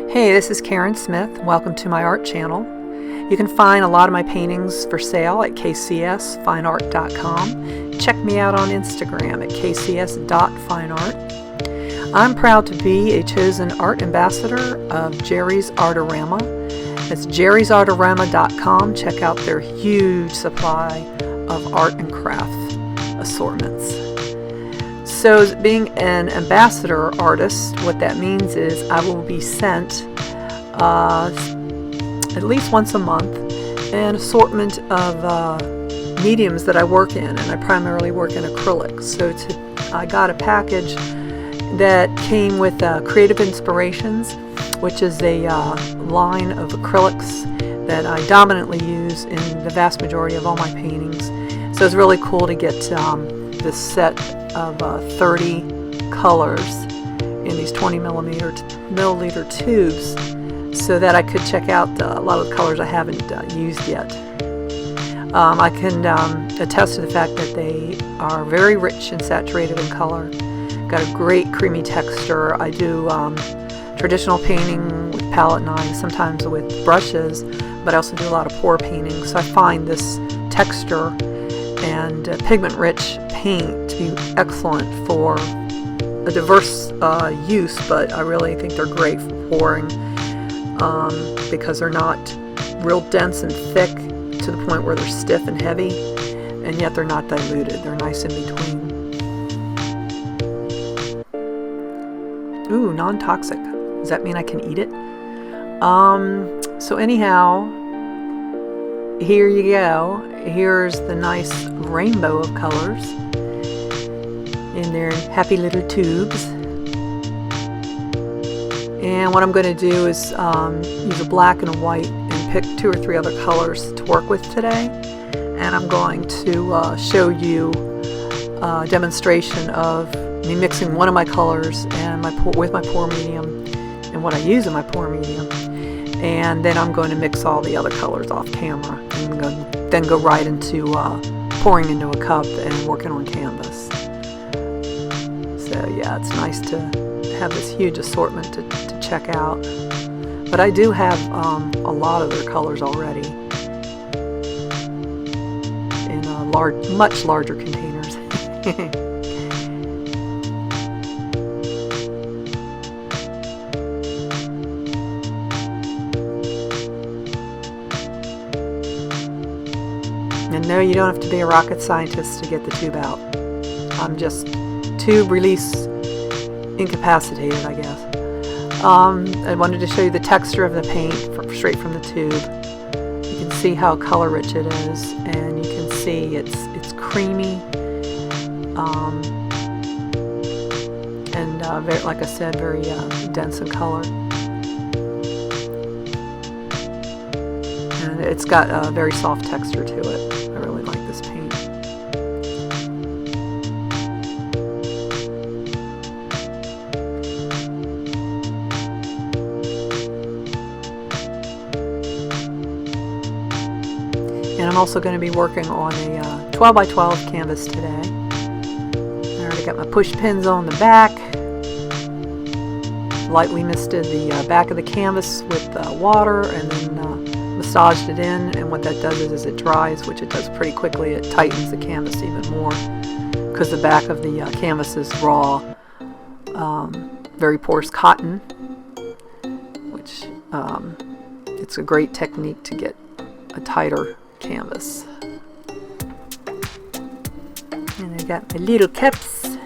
Hey, this is Karen Smith. Welcome to my art channel. You can find a lot of my paintings for sale at kcsfineart.com. Check me out on Instagram at kcs.fineart. I'm proud to be a chosen art ambassador of Jerry's Artorama. That's jerrysartorama.com. Check out their huge supply of art and craft assortments. So being an ambassador artist, what that means is I will be sent at least once a month an assortment of mediums that I work in, and I primarily work in acrylics. So I got a package that came with Creative Inspirations, which is a line of acrylics that I dominantly use in the vast majority of all my paintings. So it's really cool to get this set of 30 colors in these 20 milliliter tubes, so that I could check out a lot of the colors I haven't used yet. I can attest to the fact that they are very rich and saturated in color. Got a great creamy texture. I do traditional painting with palette knives, sometimes with brushes, but I also do a lot of pour painting. So I find this texture and pigment-rich paint to be excellent for a diverse use, but I really think they're great for pouring because they're not real dense and thick to the point where they're stiff and heavy, and yet they're not diluted. They're nice in between. Ooh, non-toxic. Does that mean I can eat it? So anyhow, here you go. Here's the nice rainbow of colors in their happy little tubes. And what I'm going to do is use a black and a white and pick 2 or 3 other colors to work with today. And I'm going to show you a demonstration of me mixing one of my colors and with my pour medium and what I use in my pour medium. And then I'm going to mix all the other colors off camera and then go right into pouring into a cup and working on canvas. So yeah, it's nice to have this huge assortment to check out. But I do have a lot of their colors already in much larger containers. And no, you don't have to be a rocket scientist to get the tube out. I'm just tube release incapacitated, I guess. I wanted to show you the texture of the paint straight from the tube. You can see how color rich it is, and you can see it's creamy, and very, like I said, very dense in color. And it's got a very soft texture to it. I really like this paint. And I'm also going to be working on a 12 by 12 canvas today. I already got my push pins on the back. Lightly misted the back of the canvas with water, and then massaged it in. And what that does is as it dries, which it does pretty quickly, it tightens the canvas even more, because the back of the canvas is raw, very porous cotton, which it's a great technique to get a tighter canvas. And I got my little cups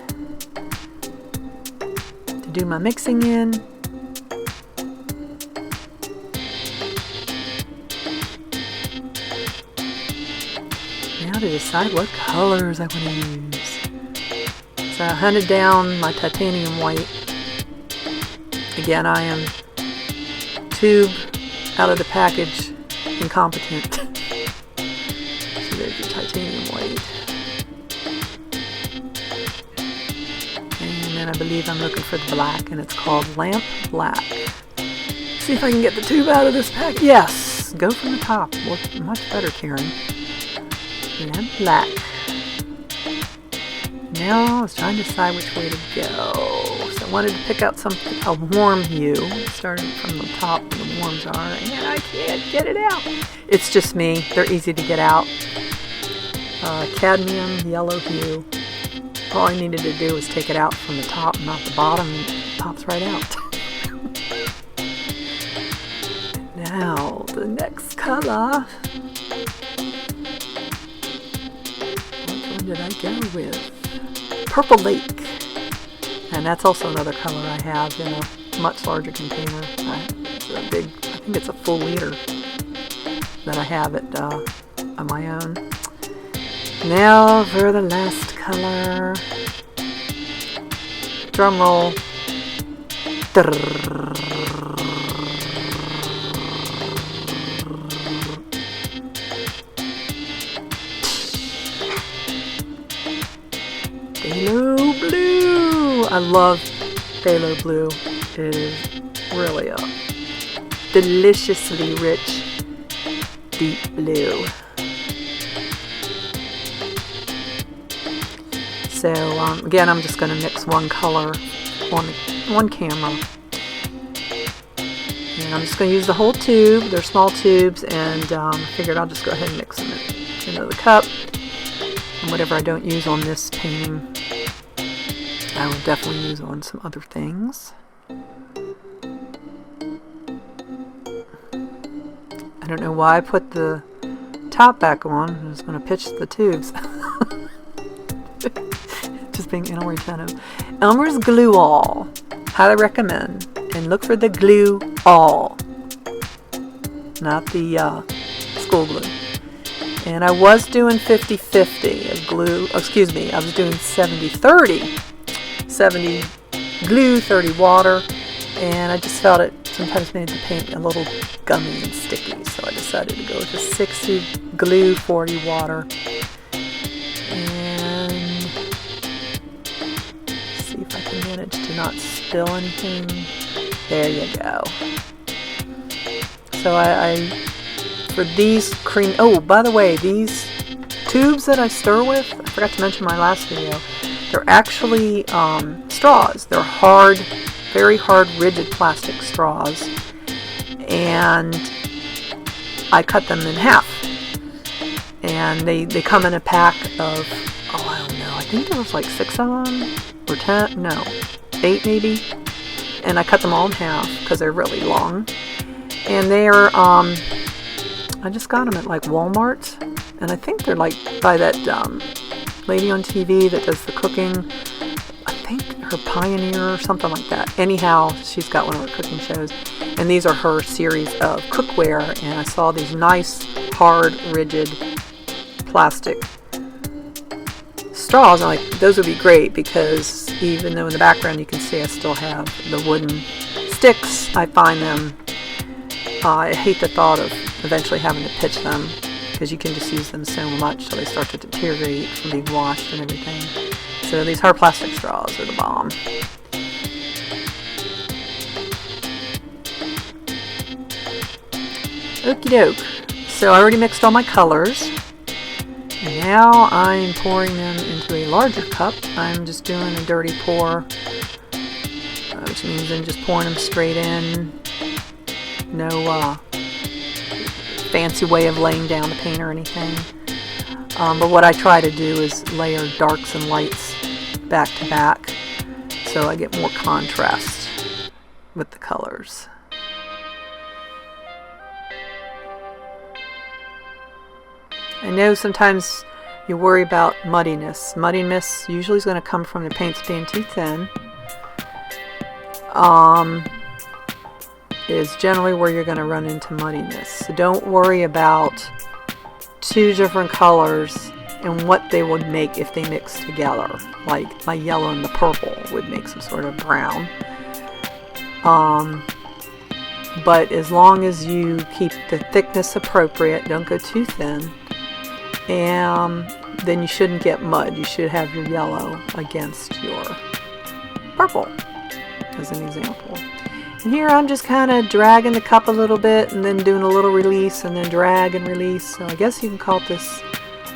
to do my mixing in. Now to decide what colors I want to use. So I hunted down my titanium white. Again, I am tube out of the package incompetent. So there's your titanium white. And then I believe I'm looking for the black, and it's called Lamp Black. See if I can get the tube out of this pack. Yes! Go from the top. Much better, Karen. Lamp Black. now I was trying to decide which way to go. So I wanted to pick out a warm hue, starting from the top where the warms are, and I can't get it out. It's just me. They're easy to get out. Cadmium yellow hue. All I needed to do was take it out from the top, not the bottom, and it pops right out. Now, the next color. Which one did I go with? Purple Lake. And that's also another color I have in a much larger container. It's a big, I think it's a full liter that I have it on my own. Now for the last color. Drum roll. Phthalo blue. I love phthalo blue. It is really a deliciously rich deep blue. So again, I'm just going to mix one color on one camera. And I'm just going to use the whole tube. They're small tubes, and I figured I'll just go ahead and mix them into the cup. And whatever I don't use on this painting, I will definitely use on some other things. I don't know why I put the top back on. I'm just going to pitch the tubes. Just being inattentive. Elmer's Glue All. Highly recommend. And look for the glue all, not the school glue. And I was doing 50-50 of glue. Excuse me, I was doing 70-30. 70 glue, 30 water. And I just felt it sometimes made the paint a little gummy and sticky. So I decided to go with the 60 glue, 40 water. And see if I can manage to not spill anything. There you go. So I for these cream, oh, by the way, these tubes that I stir with, I forgot to mention in my last video, they're actually straws. They're hard, very hard, rigid plastic straws. And I cut them in half. And they come in a pack of, oh, I don't know, I think there was like 6 of them, or 10, no, 8 maybe. And I cut them all in half because they're really long. And they're, I just got them at like Walmart. And I think they're like by that lady on TV that does the cooking. I think her Pioneer or something like that. Anyhow, she's got one of her cooking shows. And these are her series of cookware. And I saw these nice, hard, rigid plastic straws. And I'm like, those would be great because even though in the background you can see I still have the wooden sticks, I find them, I hate the thought of eventually having to pitch them because you can just use them so much till they start to deteriorate from being washed and everything. So these hard plastic straws are the bomb. Okie doke. So I already mixed all my colors. And now I'm pouring them into a larger cup. I'm just doing a dirty pour, which means I'm just pouring them straight in. No fancy way of laying down the paint or anything. But what I try to do is layer darks and lights back to back so I get more contrast with the colors. I know sometimes you worry about muddiness. Muddiness usually is going to come from the paints being too thin. Is generally where you're going to run into muddiness. So don't worry about two different colors and what they would make if they mix together. Like my yellow and the purple would make some sort of brown. But as long as you keep the thickness appropriate, don't go too thin. And then you shouldn't get mud. You should have your yellow against your purple, as an example. And here I'm just kind of dragging the cup a little bit and then doing a little release and then drag and release. So I guess you can call this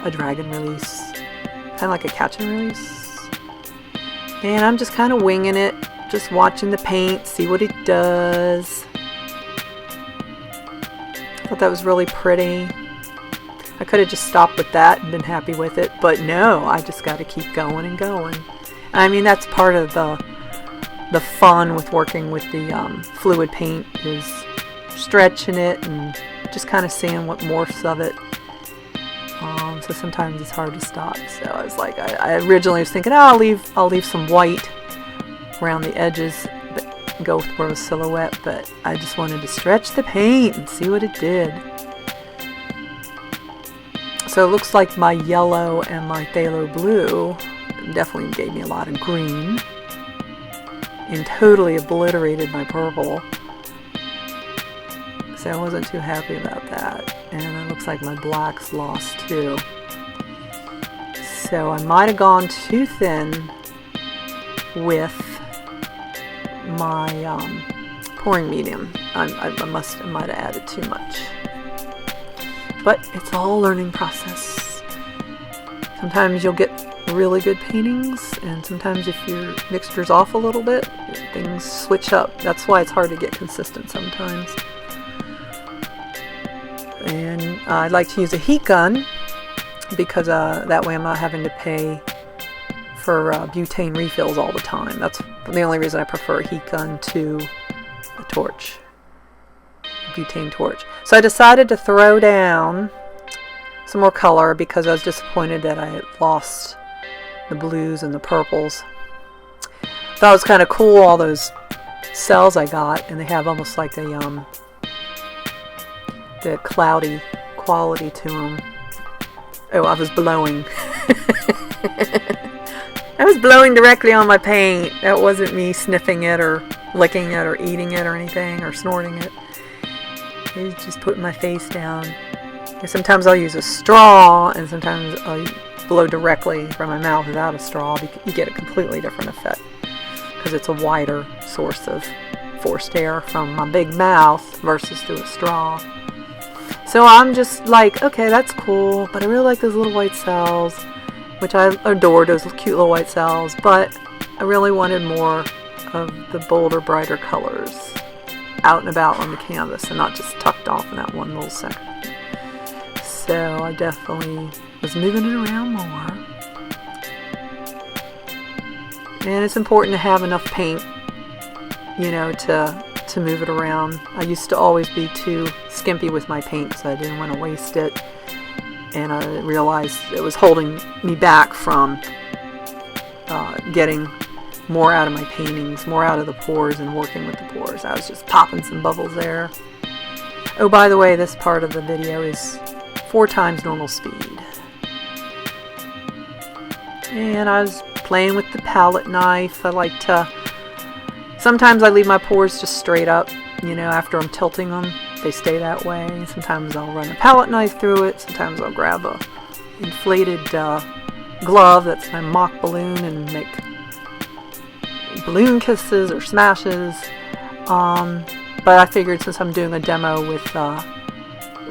a drag and release. Kind of like a catch and release. And I'm just kind of winging it, just watching the paint, see what it does. I thought that was really pretty. I could have just stopped with that and been happy with it, but no, I just got to keep going and going. I mean, that's part of the fun with working with the fluid paint, is stretching it and just kind of seeing what morphs of it. So sometimes it's hard to stop. So I was like, I originally was thinking, oh, I'll leave some white around the edges, but go with more of a silhouette. But I just wanted to stretch the paint and see what it did. So it looks like my yellow and my phthalo blue definitely gave me a lot of green and totally obliterated my purple. So I wasn't too happy about that. And it looks like my black's lost too. So I might have gone too thin with my pouring medium. I might have added too much. But it's all a learning process. Sometimes you'll get really good paintings, and sometimes if your mixture's off a little bit, things switch up. That's why it's hard to get consistent sometimes. And I like to use a heat gun because that way I'm not having to pay for butane refills all the time. That's the only reason I prefer a heat gun to a torch, a butane torch. So I decided to throw down some more color because I was disappointed that I had lost the blues and the purples. Thought it was kind of cool, all those cells I got, and they have almost like a the cloudy quality to them. Oh, I was blowing. I was blowing directly on my paint. That wasn't me sniffing it or licking it or eating it or anything or snorting it. I was just putting my face down. And sometimes I'll use a straw, and sometimes I'll blow directly from my mouth without a straw. You get a completely different effect because it's a wider source of forced air from my big mouth versus through a straw. So I'm just like, okay, that's cool, but I really like those little white cells, which I adore, those cute little white cells, but I really wanted more of the bolder, brighter colors out and about on the canvas and not just tucked off in that one little section. So I definitely was moving it around more. And it's important to have enough paint, you know, to move it around. I used to always be too skimpy with my paint because I didn't want to waste it. And I realized it was holding me back from getting more out of my paintings, more out of the pores and working with the pores. I was just popping some bubbles there. Oh, by the way, this part of the video is 4 times normal speed. And I was playing with the palette knife. I like to, sometimes I leave my pores just straight up, you know, after I'm tilting them. They stay that way. Sometimes I'll run a palette knife through it. Sometimes I'll grab a inflated glove that's my mock balloon and make balloon kisses or smashes. But I figured since I'm doing a demo with,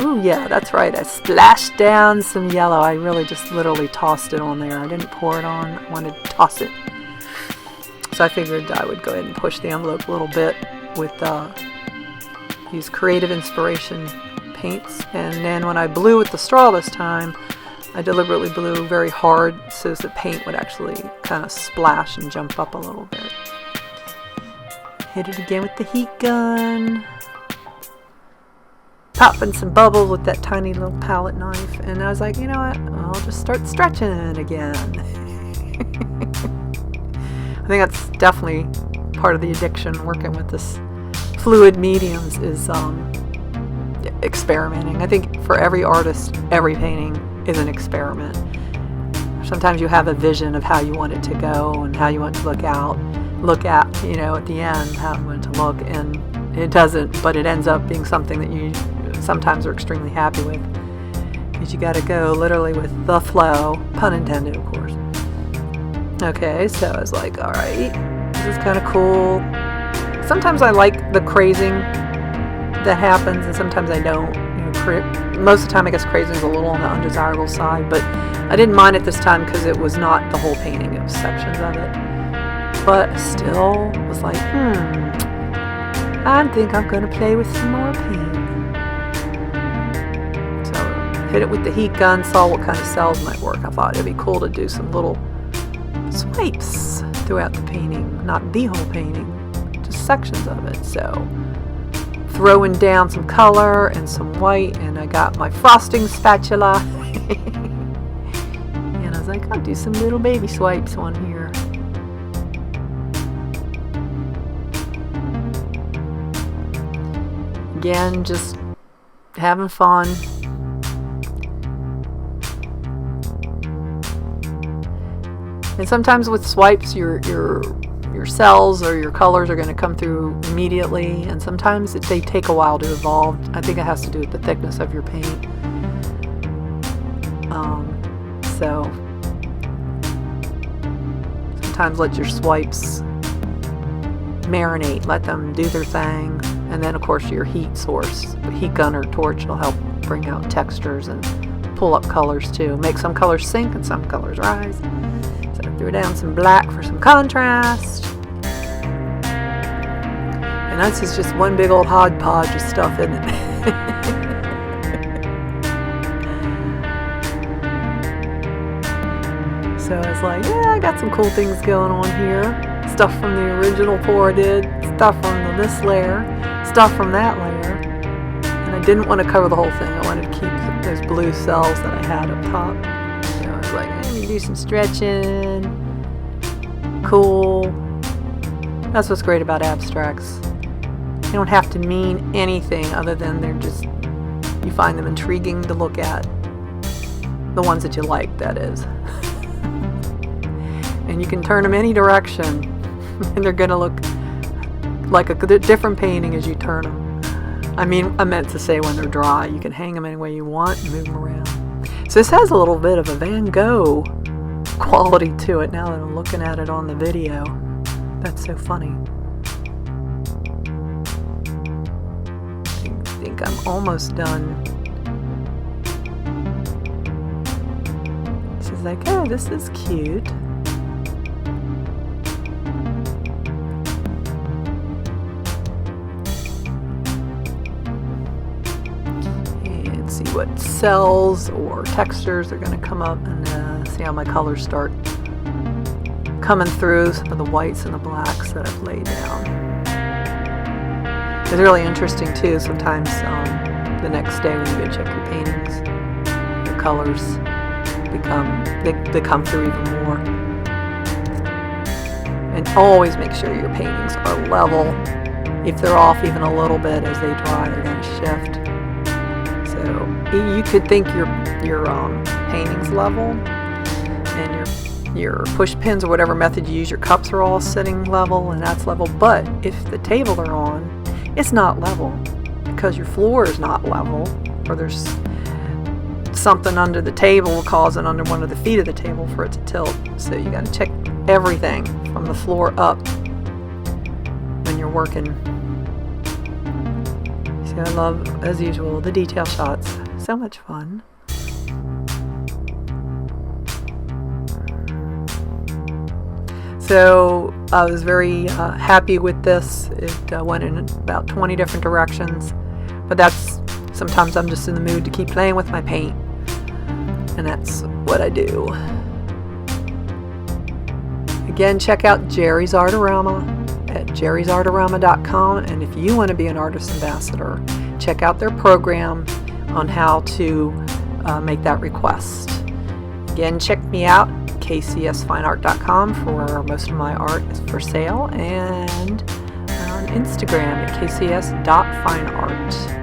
ooh yeah, that's right, I splashed down some yellow. I really just literally tossed it on there. I didn't pour it on. I wanted to toss it. So I figured I would go ahead and push the envelope a little bit with these Creative Inspiration paints. And then when I blew with the straw this time, I deliberately blew very hard so the paint would actually kind of splash and jump up a little bit. Hit it again with the heat gun. Popping some bubbles with that tiny little palette knife. And I was like, you know what? I'll just start stretching it again. I think that's definitely part of the addiction working with this fluid mediums is experimenting. I think for every artist, every painting is an experiment. Sometimes you have a vision of how you want it to go and how you want it to look at, you know, at the end, how you want it to look, and it doesn't, but it ends up being something that you sometimes are extremely happy with because you got to go literally with the flow, pun intended, of course. Okay, so I was like, all right, this is kind of cool. Sometimes I like the crazing that happens, and sometimes I don't. You know, most of the time, I guess crazing is a little on the undesirable side, but I didn't mind it this time because it was not the whole painting; it was sections of it. but I still was like, I think I'm gonna play with some more paint. So hit it with the heat gun, saw what kind of cells might work. I thought it'd be cool to do some little swipes throughout the painting, not the whole painting, just sections of it. So throwing down some color and some white, and I got my frosting spatula and I was like, I'll do some little baby swipes on here. Again, just having fun. And sometimes with swipes, your cells or your colors are going to come through immediately, and sometimes they take a while to evolve. I think it has to do with the thickness of your paint. So sometimes let your swipes marinate, let them do their thing, and then of course your heat source, the heat gun or torch, will help bring out textures and pull up colors too. Make some colors sink and some colors rise. So I threw down some black for some contrast. And this is just one big old hodgepodge of stuff, isn't it? So I was like, yeah, I got some cool things going on here. Stuff from the original pour I did, stuff from this layer, stuff from that layer. And I didn't want to cover the whole thing. I wanted to keep those blue cells that I had up top. So I was like, let me do some stretching. Cool. That's what's great about abstracts. They don't have to mean anything other than they're just, you find them intriguing to look at. The ones that you like, that is. And you can turn them any direction and they're going to look like a different painting as you turn them. I mean, I meant to say when they're dry. You can hang them any way you want and move them around. So this has a little bit of a Van Gogh quality to it now that I'm looking at it on the video. That's so funny. I think I'm almost done. She's like, oh, this is cute. See what cells or textures are going to come up, and see how my colors start coming through, some of the whites and the blacks that I've laid down. It's really interesting too, sometimes the next day when you go check your paintings, the colors they come through even more. And always make sure your paintings are level. If they're off even a little bit as they dry, they're going to shift. So you could think your painting's level, and your push pins or whatever method you use, your cups are all sitting level, and that's level. But if the table they're on, it's not level because your floor is not level, or there's something under the table causing under one of the feet of the table for it to tilt. So you got to check everything from the floor up when you're working. See, I love, as usual, the detail shots. So much fun. So I was very happy with this. It went in about 20 different directions, but that's, sometimes I'm just in the mood to keep playing with my paint, and that's what I do. Again, check out Jerry's Artorama at jerrysartorama.com, and if you want to be an artist ambassador, check out their program on how to make that request. Again, check me out, kcsfineart.com, for most of my art is for sale, and on Instagram at kcs.fineart.